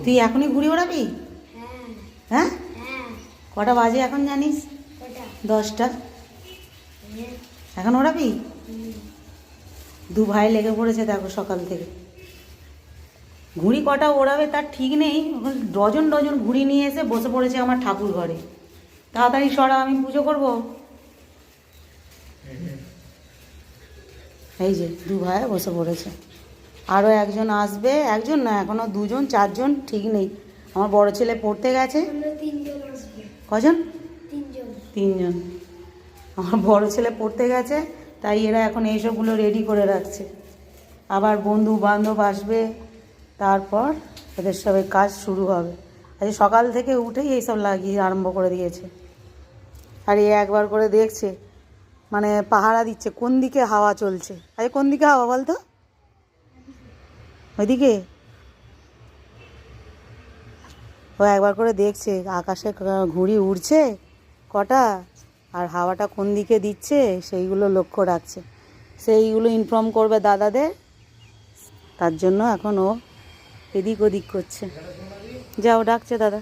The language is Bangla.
তুই এখনই ঘুড়ি ওড়াবি? হ্যাঁ, কটা বাজে এখন জানিস? 10টা। এখন ওড়াবি? দু ভাই লেগে পড়েছে দেখো সকাল থেকে। ঘুড়ি কটা ওড়াবে তার ঠিক নেই, ডজন ডজন ঘুড়ি নিয়ে এসে বসে পড়েছে আমার ঠাকুর ঘরে। তাড়াতাড়ি সরা, আমি পুজো করব। এই যে দু ভাই বসে পড়েছে, আরও একজন আসবে, একজন না এখনও দুজন চারজন ঠিক নেই। আমার বড় ছেলে পড়তে গেছে। কজন? তিনজন। আমার বড় ছেলে পড়তে গেছে, তাই এরা এখন এইসবগুলো রেডি করে রাখছে। আবার বন্ধু বান্ধব আসবে, তারপর এদের সবের কাজ শুরু হবে। আজ সকাল থেকে উঠেই এইসব লাগিয়ে আরম্ভ করে দিয়েছে। আর এ একবার করে দেখছে, মানে পাহারা দিচ্ছে কোন দিকে হাওয়া চলছে। আরে কোন দিকে হাওয়া বলতো? ওইদিকে। ও একবার করে দেখছে আকাশে ঘুড়ি উড়ছে কটা, আর হাওয়াটা কোন দিকে দিচ্ছে সেইগুলো লক্ষ্য রাখছে। সেইগুলো ইনফর্ম করবে দাদাদের, তার জন্য এখন ও এদিক ওদিক করছে। যাও, ডাকছে দাদা।